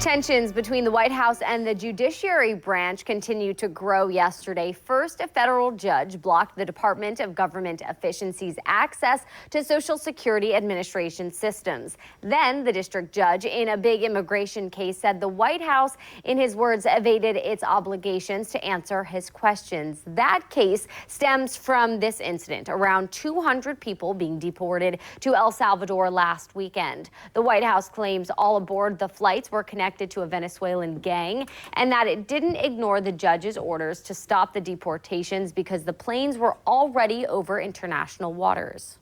Tensions between the White House and the judiciary branch continue to grow yesterday. First, a federal judge blocked the Department of Government Efficiency's access to Social Security Administration systems. Then, the district judge in a big immigration case said the White House, in his words, evaded its obligations to answer his questions. That case stems from this incident, around 200 people being deported to El Salvador last weekend. The White House claims all aboard the flights were connected to a Venezuelan gang and that it didn't ignore the judge's orders to stop the deportations because the planes were already over international waters.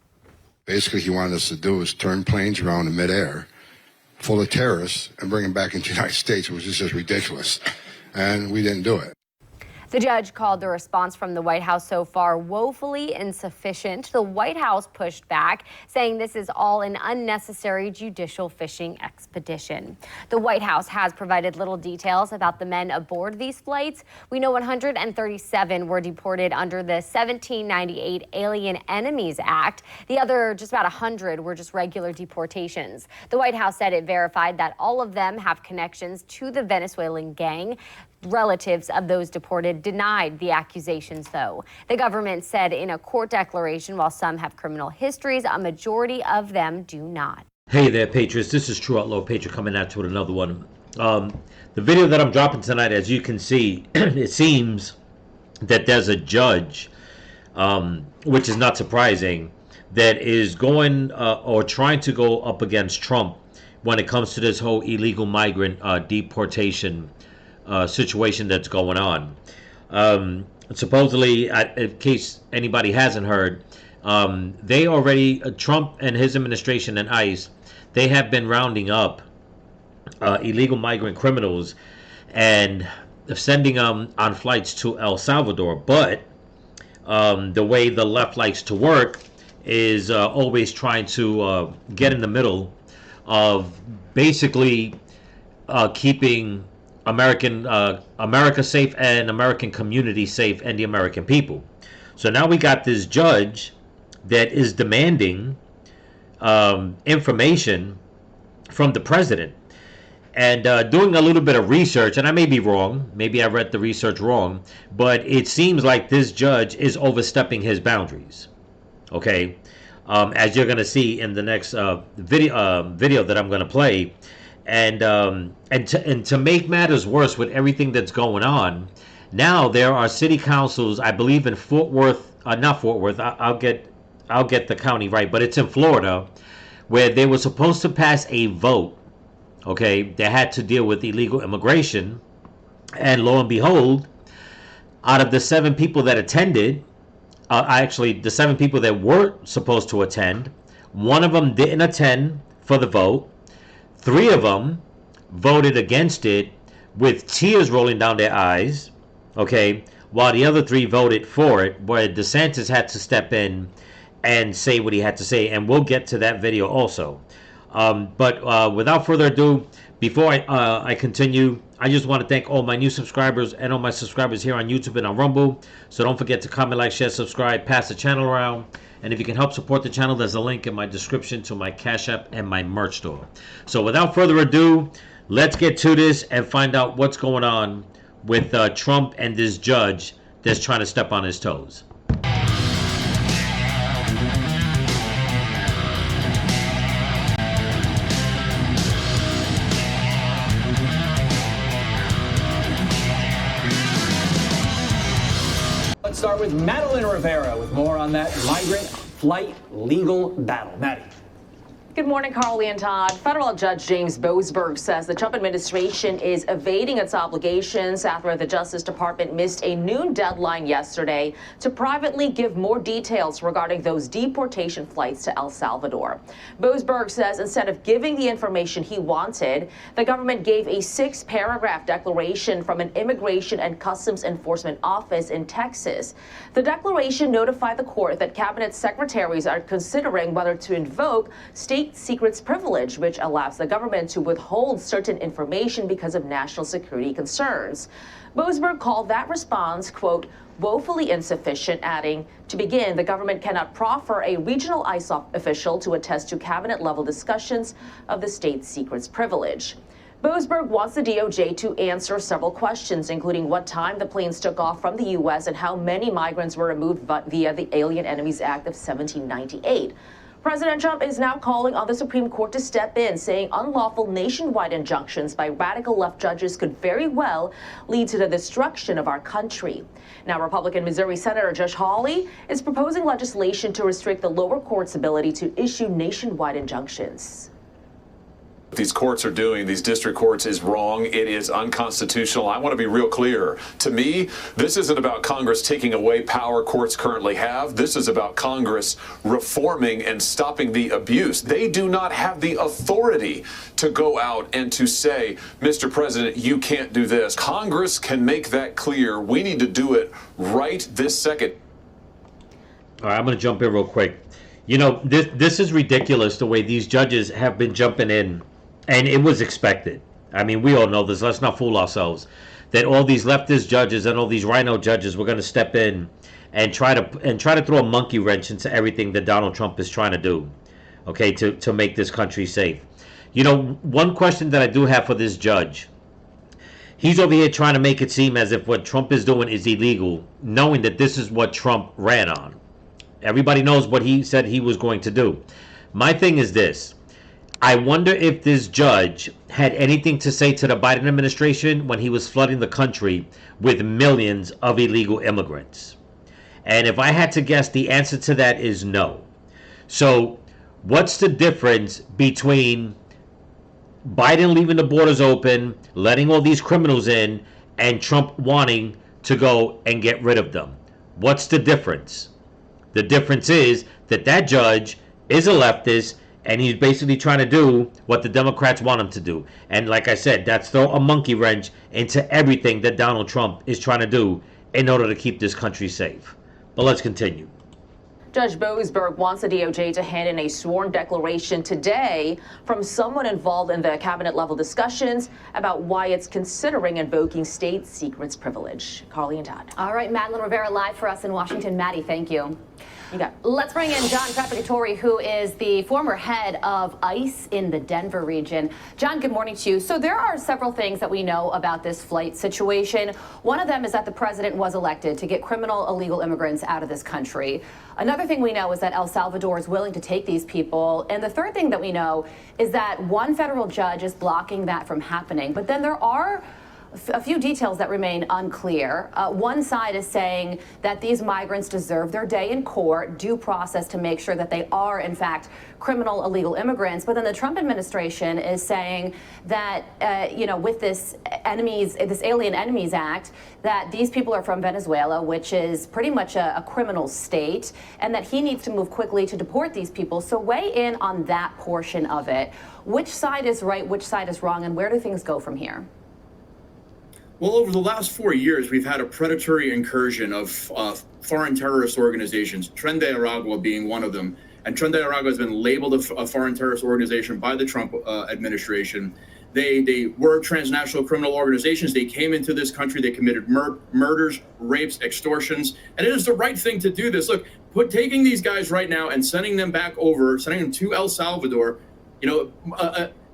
Basically, he wanted us to do is turn planes around in midair full of terrorists and bring them back into the United States, which is just ridiculous. And we didn't do it. The judge called the response from the White House so far woefully insufficient. The White House pushed back, saying this is all an unnecessary judicial fishing expedition. The White House has provided little details about the men aboard these flights. We know 137 were deported under the 1798 Alien Enemies Act. The other, just about 100, were just regular deportations. The White House said it verified that all of them have connections to the Venezuelan gang. Relatives of those deported denied the accusations, though. The government said in a court declaration, while some have criminal histories, a majority of them do not. Hey there, Patriots. This is True Outlaw Patriot coming at you with another one. The video that I'm dropping tonight, as you can see, it seems that there's a judge, which is not surprising, that is going or trying to go up against Trump when it comes to this whole illegal migrant deportation situation that's going on. Supposedly, in case anybody hasn't heard, they already, Trump and his administration and ICE, they have been rounding up illegal migrant criminals and sending them on flights to El Salvador. But the way the left likes to work is always trying to get in the middle of basically keeping America safe and American community safe and the American people. So now we got this judge that is demanding information from the president and doing a little bit of research, and I may be wrong, maybe I read the research wrong, but it seems like this judge is overstepping his boundaries. Okay, as you're going to see in the next video that I'm going to play. And to make matters worse with everything that's going on, now there are city councils, I believe in Fort Worth, not Fort Worth, I'll get the county right, but it's in Florida, where they were supposed to pass a vote, okay, that had to deal with illegal immigration, and lo and behold, out of the 7 people that attended, actually the 7 people that were supposed to attend, 1 of them didn't attend for the vote. 3 of them voted against it with tears rolling down their eyes, okay, while the other 3 voted for it, where DeSantis had to step in and say what he had to say, and we'll get to that video also. But without further ado, before I continue, I just want to thank all my new subscribers and all my subscribers here on YouTube and on Rumble. So don't forget to comment, like, share, subscribe, pass the channel around. And if you can help support the channel, there's a link in my description to my Cash App and my merch store. So without further ado, let's get to this and find out what's going on with Trump and this judge that's trying to step on his toes. Let's start with Madeline Rivera with more on that migrant flight legal battle. Maddie. Good morning, Carly and Todd. Federal Judge James Boasberg says the Trump administration is evading its obligations after the Justice Department missed a noon deadline yesterday to privately give more details regarding those deportation flights to El Salvador. Boasberg says instead of giving the information he wanted, the government gave a 6-paragraph declaration from an Immigration and Customs Enforcement office in Texas. The declaration notified the court that cabinet secretaries are considering whether to invoke state secrets privilege, which allows the government to withhold certain information because of national security concerns. Boasberg called that response, quote, woefully insufficient, adding, to begin, the government cannot proffer a regional ICE official to attest to cabinet-level discussions of the state secrets privilege. Boasberg wants the DOJ to answer several questions, including what time the planes took off from the U.S. and how many migrants were removed via the Alien Enemies Act of 1798. President Trump is now calling on the Supreme Court to step in, saying unlawful nationwide injunctions by radical left judges could very well lead to the destruction of our country. Now, Republican Missouri Senator Josh Hawley is proposing legislation to restrict the lower court's ability to issue nationwide injunctions. What these courts are doing, these district courts, is wrong. It is unconstitutional. I want to be real clear. To me, this isn't about Congress taking away power courts currently have. This is about Congress reforming and stopping the abuse. They do not have the authority to go out and to say, Mr. President, you can't do this. Congress can make that clear. We need to do it right this second. All right, I'm going to jump in real quick. You know, this is ridiculous the way these judges have been jumping in. And it was expected. I mean, we all know this. Let's not fool ourselves. That all these leftist judges and all these rhino judges were going to step in and try to throw a monkey wrench into everything that Donald Trump is trying to do, okay, to make this country safe. You know, one question that I do have for this judge, he's over here trying to make it seem as if what Trump is doing is illegal, knowing that this is what Trump ran on. Everybody knows what he said he was going to do. My thing is this. I wonder if this judge had anything to say to the Biden administration when he was flooding the country with millions of illegal immigrants. And if I had to guess, the answer to that is no. So what's the difference between Biden leaving the borders open, letting all these criminals in, and Trump wanting to go and get rid of them? What's the difference? The difference is that that judge is a leftist, and he's basically trying to do what the Democrats want him to do. And like I said, that's throw a monkey wrench into everything that Donald Trump is trying to do in order to keep this country safe. But let's continue. Judge Boasberg wants the DOJ to hand in a sworn declaration today from someone involved in the cabinet-level discussions about why it's considering invoking state secrets privilege. Carly and Todd. All right, Madeline Rivera live for us in Washington. Maddie, thank you. Let's bring in John Trapagatore, who is the former head of ICE in the Denver region. John, good morning to you. So there are several things that we know about this flight situation. One of them is that the president was elected to get criminal illegal immigrants out of this country. Another thing we know is that El Salvador is willing to take these people. And the third thing that we know is that one federal judge is blocking that from happening. But then there are a few details that remain unclear. One side is saying that these migrants deserve their day in court, due process to make sure that they are, in fact, criminal illegal immigrants. But then the Trump administration is saying that, with this Alien Enemies Act, that these people are from Venezuela, which is pretty much a criminal state, and that he needs to move quickly to deport these people. So weigh in on that portion of it. Which side is right, which side is wrong, and where do things go from here? Well, over the last 4 years, we've had a predatory incursion of foreign terrorist organizations, Tren de Aragua being one of them. And Tren de Aragua has been labeled a foreign terrorist organization by the Trump administration. They were transnational criminal organizations. They came into this country. They committed murders, rapes, extortions. And it is the right thing to do this. Look, taking these guys right now and sending them back over, sending them to El Salvador,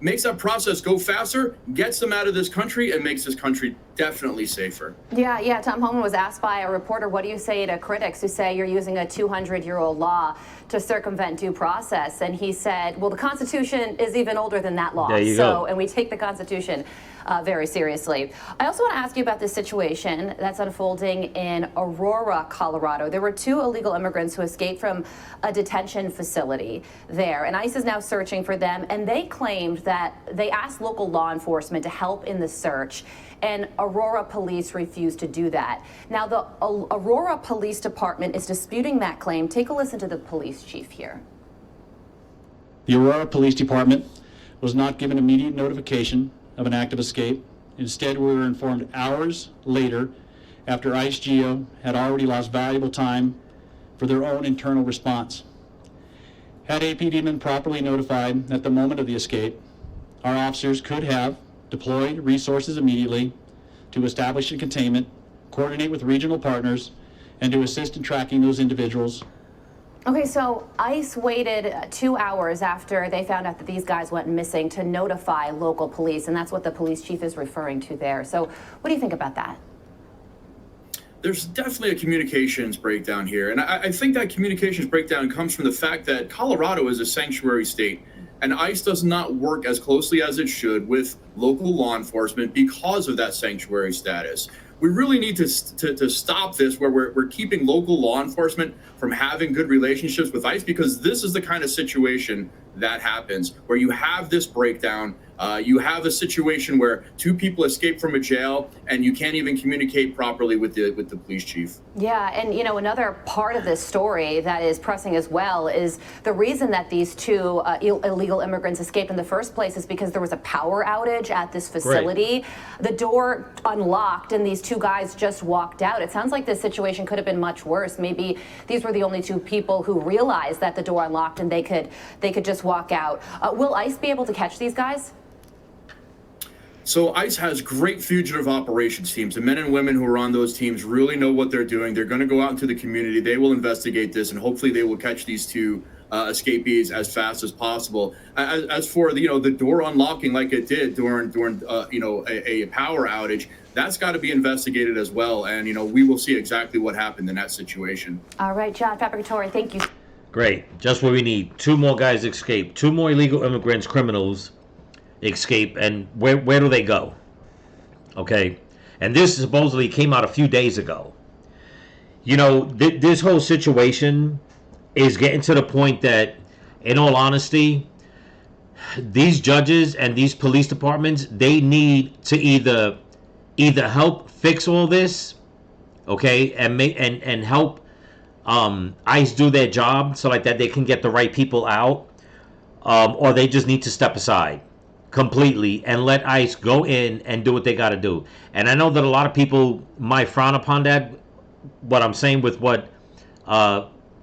makes that process go faster, gets them out of this country, and makes this country definitely safer. Yeah. Tom Homan was asked by a reporter, what do you say to critics who say you're using a 200-year-old law to circumvent due process? And he said, well, the Constitution is even older than that law. There you go. And we take the Constitution very seriously. I also want to ask you about this situation that's unfolding in Aurora, Colorado. There were 2 illegal immigrants who escaped from a detention facility there, and ICE is now searching for them, and they claimed that they asked local law enforcement to help in the search, and Aurora police refused to do that. Now, the Aurora Police Department is disputing that claim. Take a listen to the police chief here. The Aurora Police Department was not given immediate notification of an act of escape. Instead, we were informed hours later, after ICE GEO had already lost valuable time for their own internal response. Had APD been properly notified at the moment of the escape, our officers could have deployed resources immediately to establish a containment, coordinate with regional partners, and to assist in tracking those individuals Okay, so ICE waited 2 hours after they found out that these guys went missing to notify local police, and that's what the police chief is referring to there. So what do you think about that? There's definitely a communications breakdown here. And I think that communications breakdown comes from the fact that Colorado is a sanctuary state, and ICE does not work as closely as it should with local law enforcement because of that sanctuary status. We really need to stop this, where we're keeping local law enforcement from having good relationships with ICE, because this is the kind of situation that happens where you have this breakdown. You have a situation where two people escape from a jail and you can't even communicate properly with the police chief. Yeah, and another part of this story that is pressing as well is the reason that these two illegal immigrants escaped in the first place is because there was a power outage at this facility. Right. The door unlocked and these two guys just walked out. It sounds like this situation could have been much worse. Maybe these were the only two people who realized that the door unlocked and they could just walk out. Will ICE be able to catch these guys? So ICE has great fugitive operations teams. The men and women who are on those teams really know what they're doing. They're going to go out into the community. They will investigate this, and hopefully they will catch these two escapees as fast as possible. As for the door unlocking like it did during a power outage, that's got to be investigated as well. And we will see exactly what happened in that situation. All right, John Fabricatore, thank you. Great, just what we need. Two more guys escape. Two more illegal immigrants, criminals escape, and where do they go? Okay, and this supposedly came out a few days ago. This whole situation is getting to the point that, in all honesty, these judges and these police departments, they need to either help fix all this, okay, and help ICE do their job so like that they can get the right people out, or they just need to step aside completely and let ICE go in and do what they got to do. And I know that a lot of people might frown upon that, what I'm saying with what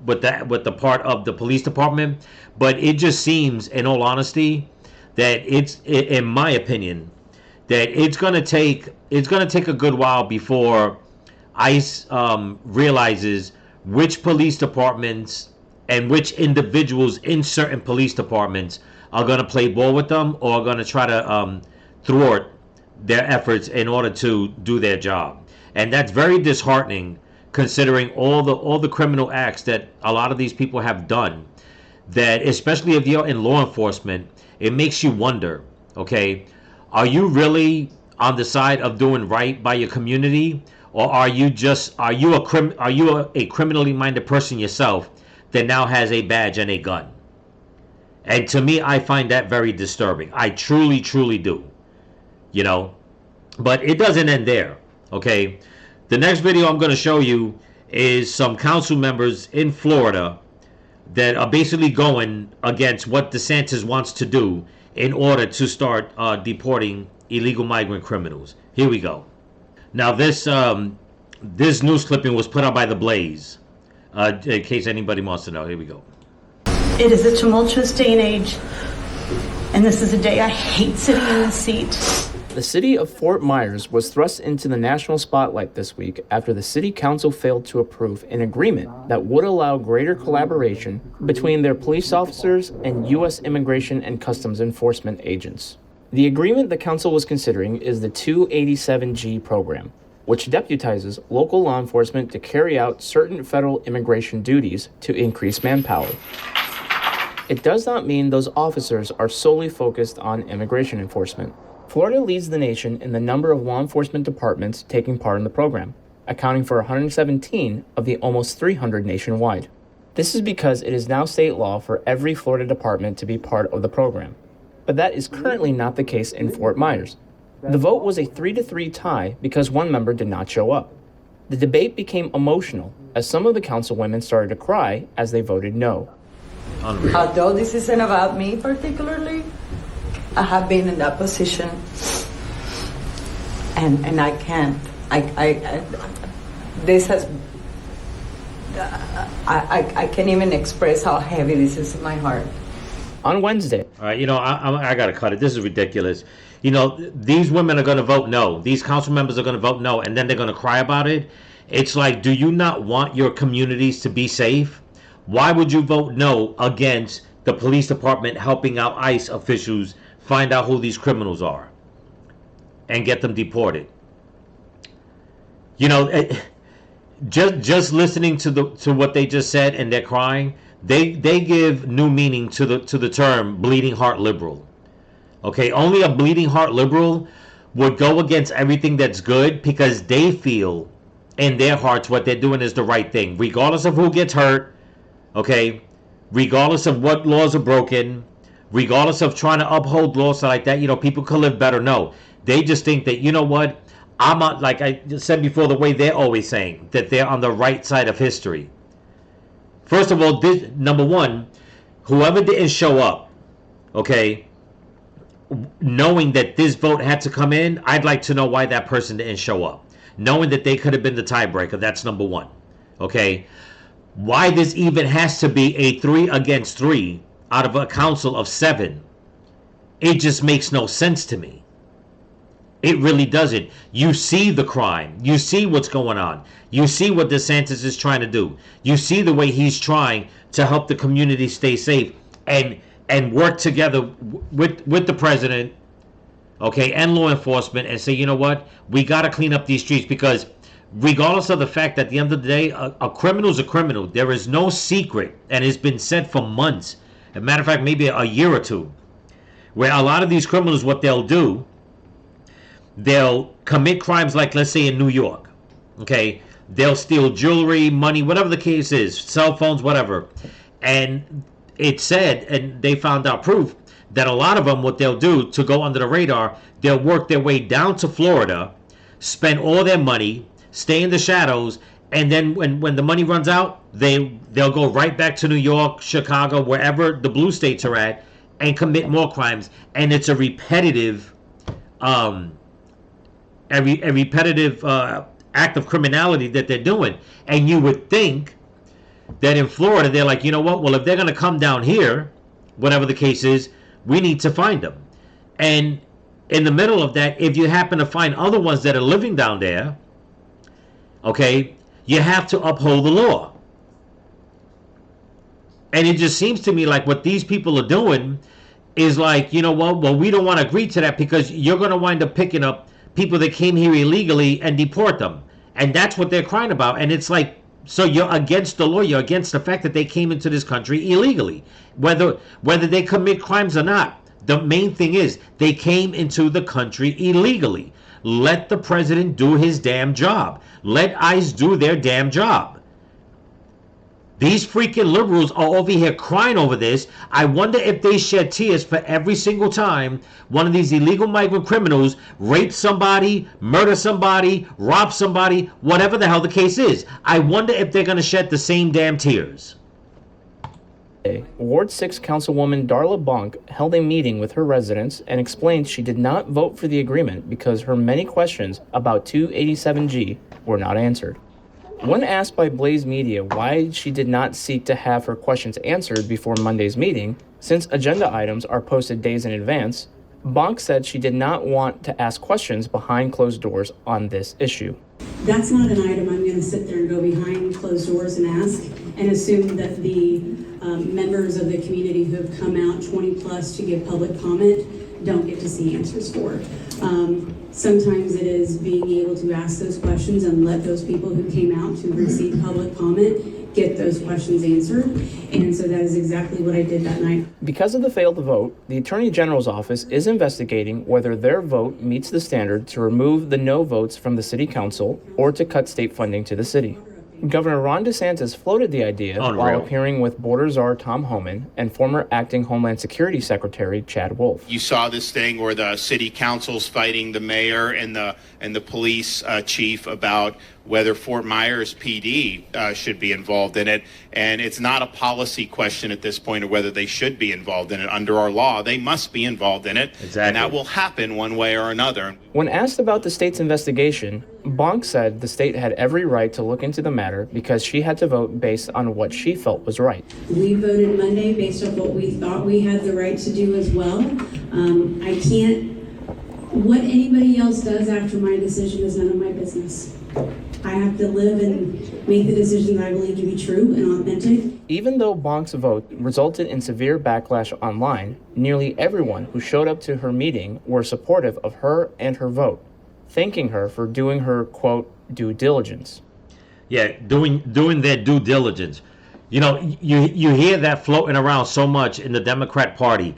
with the part of the police department, but it just seems, in all honesty, that in my opinion, that it's gonna take a good while before ICE realizes which police departments and which individuals in certain police departments are going to play ball with them or are going to try to thwart their efforts in order to do their job. And that's very disheartening, considering all the criminal acts that a lot of these people have done, that especially if you're in law enforcement, it makes you wonder, okay, are you really on the side of doing right by your community, or are you a criminally minded person yourself that now has a badge and a gun? And to me, I find that very disturbing. I truly, truly do. But it doesn't end there, okay? The next video I'm going to show you is some council members in Florida that are basically going against what DeSantis wants to do in order to start deporting illegal migrant criminals. Here we go. Now, this news clipping was put out by The Blaze, in case anybody wants to know. Here we go. It is a tumultuous day and age, and this is a day I hate sitting in the seat. The city of Fort Myers was thrust into the national spotlight this week after the city council failed to approve an agreement that would allow greater collaboration between their police officers and U.S. Immigration and Customs Enforcement agents. The agreement the council was considering is the 287G program, which deputizes local law enforcement to carry out certain federal immigration duties to increase manpower. It does not mean those officers are solely focused on immigration enforcement. Florida leads the nation in the number of law enforcement departments taking part in the program, accounting for 117 of the almost 300 nationwide. This is because it is now state law for every Florida department to be part of the program. But that is currently not the case in Fort Myers. The vote was a 3-3 tie because one member did not show up. The debate became emotional as some of the councilwomen started to cry as they voted no. Unreal. Although this isn't about me particularly, I have been in that position, and I can't. This has. I can't even express how heavy this is in my heart. On Wednesday. All right, I got to cut it. This is ridiculous. These women are going to vote no. These council members are going to vote no, and then they're going to cry about it. It's like, do you not want your communities to be safe? Why would you vote no against the police department helping out ICE officials find out who these criminals are and get them deported? You know, just listening to what they just said and they're crying, they give new meaning to the term bleeding heart liberal. Okay, only a bleeding heart liberal would go against everything that's good because they feel in their hearts what they're doing is the right thing, regardless of who gets hurt, okay, regardless of what laws are broken, regardless of trying to uphold laws like that. You know, people could live better. No, they just think that, you know what, like I said before, the way they're always saying that they're on the right side of history. First of all, number one, whoever didn't show up, okay, knowing that this vote had to come in, I'd like to know why that person didn't show up. Knowing that they could have been the tiebreaker, that's number one. Okay? Why this even has to be a 3 against 3 out of a council of 7, it just makes no sense to me. It really doesn't. You see the crime. You see what's going on. You see what DeSantis is trying to do. You see the way he's trying to help the community stay safe and work together with the president, okay, and law enforcement, and say, you know what, we got to clean up these streets, because regardless of the fact that at the end of the day, a criminal's a criminal. There is no secret, and it's been said for months, as a matter of fact, maybe a year or two, where a lot of these criminals, what they'll do, they'll commit crimes like, let's say in New York, okay, they'll steal jewelry, money, whatever the case is, cell phones, whatever, and it said, and they found out proof, that a lot of them, what they'll do to go under the radar, they'll work their way down to Florida, spend all their money, stay in the shadows, and then when the money runs out, they'll go right back to New York, Chicago, wherever the blue states are at, and commit more crimes. And it's a repetitive act of criminality that they're doing. And you would think that in Florida, they're like, you know what, well, if they're going to come down here, whatever the case is, we need to find them. And in the middle of that, if you happen to find other ones that are living down there, okay, you have to uphold the law. And it just seems to me like what these people are doing is like, you know what, well, we don't want to agree to that because you're going to wind up picking up people that came here illegally and deport them. And that's what they're crying about. And it's like, so you're against the law, you're against the fact that they came into this country illegally, whether they commit crimes or not. The main thing is they came into the country illegally. Let the president do his damn job. Let ICE do their damn job. These freaking liberals are over here crying over this. I wonder if they shed tears for every single time one of these illegal migrant criminals rapes somebody, murders somebody, robs somebody, whatever the hell the case is. I wonder if they're going to shed the same damn tears. Ward 6 Councilwoman Darla Bonk held a meeting with her residents and explained she did not vote for the agreement because her many questions about 287G were not answered. When asked by Blaze Media why she did not seek to have her questions answered before Monday's meeting, since agenda items are posted days in advance, Bonk said she did not want to ask questions behind closed doors on this issue. That's not an item I'm going to sit there and go behind closed doors and ask and assume that the members of the community who have come out 20 plus to give public comment don't get to see answers for. Sometimes it is being able to ask those questions and let those people who came out to receive public comment get those questions answered. And so that is exactly what I did that night. Because of the failed vote, the Attorney General's office is investigating whether their vote meets the standard to remove the no votes from the City Council or to cut state funding to the city. Governor Ron DeSantis floated the idea while appearing with Border Czar Tom Homan and former acting Homeland Security Secretary Chad Wolf. You saw this thing where the city council's fighting the mayor and the police chief about whether Fort Myers PD should be involved in it. And it's not a policy question at this point of whether they should be involved in it. Under our law, they must be involved in it. Exactly. And that will happen one way or another. When asked about the state's investigation, Bonk said the state had every right to look into the matter because she had to vote based on what she felt was right. We voted Monday based on what we thought we had the right to do as well. What anybody else does after my decision is none of my business. I have to live and make the decisions I believe to be true and authentic. Even though Bonk's vote resulted in severe backlash online, nearly everyone who showed up to her meeting were supportive of her and her vote, thanking her for doing her, quote, due diligence. Yeah, doing their due diligence. You know, you hear that floating around so much in the Democrat Party.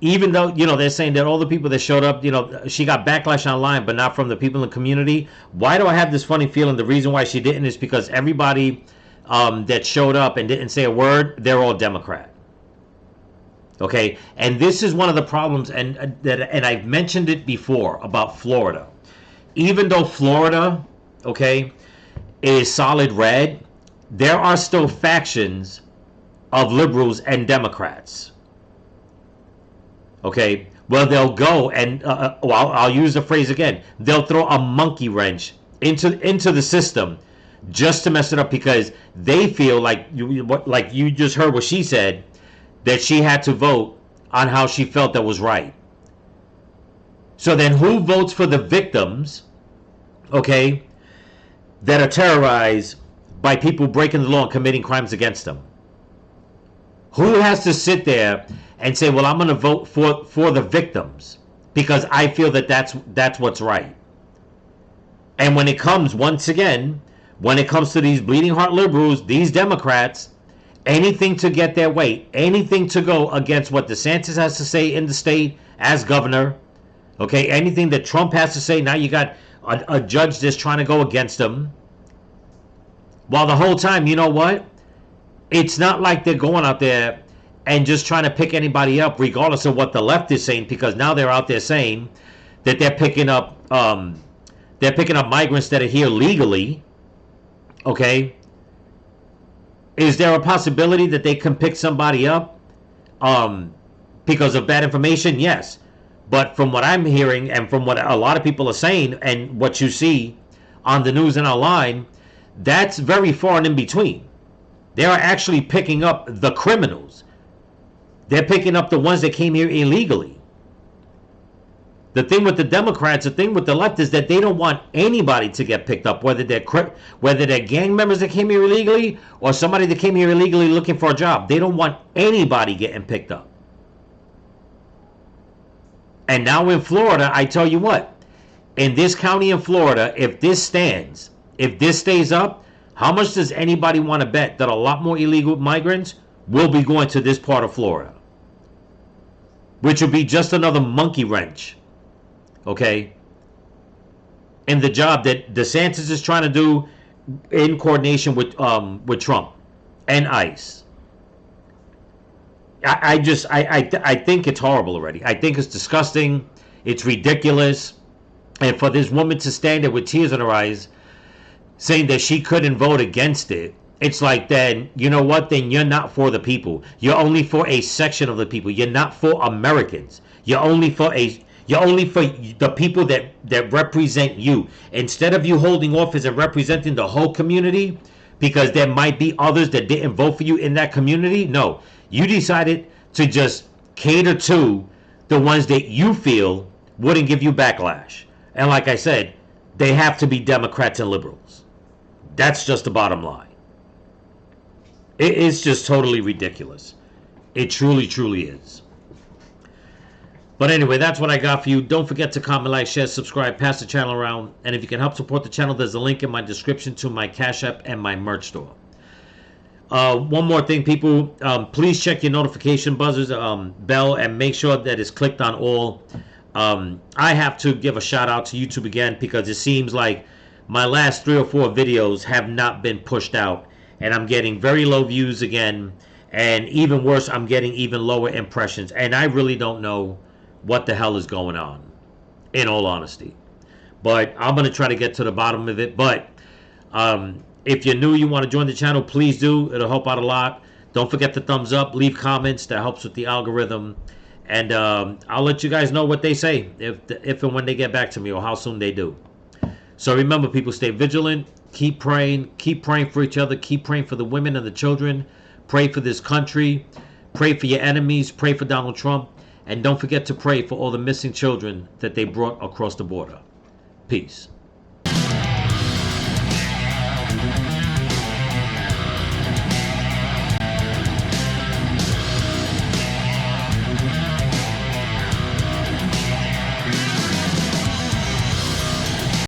Even though, you know, they're saying that all the people that showed up, you know, she got backlash online, but not from the people in the community. Why do I have this funny feeling? The reason why she didn't is because everybody that showed up and didn't say a word, they're all Democrat. Okay, and this is one of the problems, and I've mentioned it before about Florida. Even though Florida, okay, is solid red, there are still factions of liberals and Democrats. Okay, well, they'll go and I'll use the phrase again. They'll throw a monkey wrench into the system just to mess it up because they feel like you just heard what she said, that she had to vote on how she felt that was right. So then who votes for the victims, okay, that are terrorized by people breaking the law and committing crimes against them? Who has to sit there and say, well, I'm going to vote for the victims because I feel that that's what's right? And when it comes, once again, when it comes to these bleeding heart liberals, these Democrats, anything to get their way, anything to go against what DeSantis has to say in the state as governor, okay, anything that Trump has to say, now you got a judge that's trying to go against them. While the whole time, you know what? It's not like they're going out there and just trying to pick anybody up regardless of what the left is saying, because now they're out there saying that they're picking up migrants that are here legally. Okay, is there a possibility that they can pick somebody up because of bad information? Yes, but from what I'm hearing and from what a lot of people are saying and what you see on the news and online, that's very far and in between. They are actually picking up the criminals. They're picking up the ones that came here illegally. The thing with the Democrats, the thing with the left is that they don't want anybody to get picked up, whether they're gang members that came here illegally or somebody that came here illegally looking for a job. They don't want anybody getting picked up. And now in Florida, I tell you what, in this county in Florida, if this stays up, how much does anybody want to bet that a lot more illegal migrants will be going to this part of Florida? Which will be just another monkey wrench, okay, in the job that DeSantis is trying to do in coordination with Trump and ICE. I think it's horrible already. I think it's disgusting. It's ridiculous. And for this woman to stand there with tears in her eyes saying that she couldn't vote against it, it's like, then, you know what? Then you're not for the people. You're only for a section of the people. You're not for Americans. You're only for the people that represent you. Instead of you holding office and representing the whole community, because there might be others that didn't vote for you in that community. No, you decided to just cater to the ones that you feel wouldn't give you backlash. And like I said, they have to be Democrats and liberals. That's just the bottom line. It is just totally ridiculous. It truly, truly is. But anyway, that's what I got for you. Don't forget to comment, like, share, subscribe, pass the channel around. And if you can help support the channel, there's a link in my description to my Cash App and my merch store. One more thing, people. Please check your notification buzzers, bell, and make sure that it's clicked on all. I have to give a shout out to YouTube again because it seems like my last 3 or 4 videos have not been pushed out. And I'm getting very low views again. And even worse, I'm getting even lower impressions. And I really don't know what the hell is going on, in all honesty. But I'm going to try to get to the bottom of it. But if you're new, you want to join the channel, please do. It'll help out a lot. Don't forget to thumbs up, leave comments. That helps with the algorithm. And I'll let you guys know what they say if and when they get back to me or how soon they do. So remember, people, stay vigilant. Keep praying for each other. Keep praying for the women and the children. Pray for this country. Pray for your enemies. Pray for Donald Trump. And don't forget to pray for all the missing children that they brought across the border. Peace.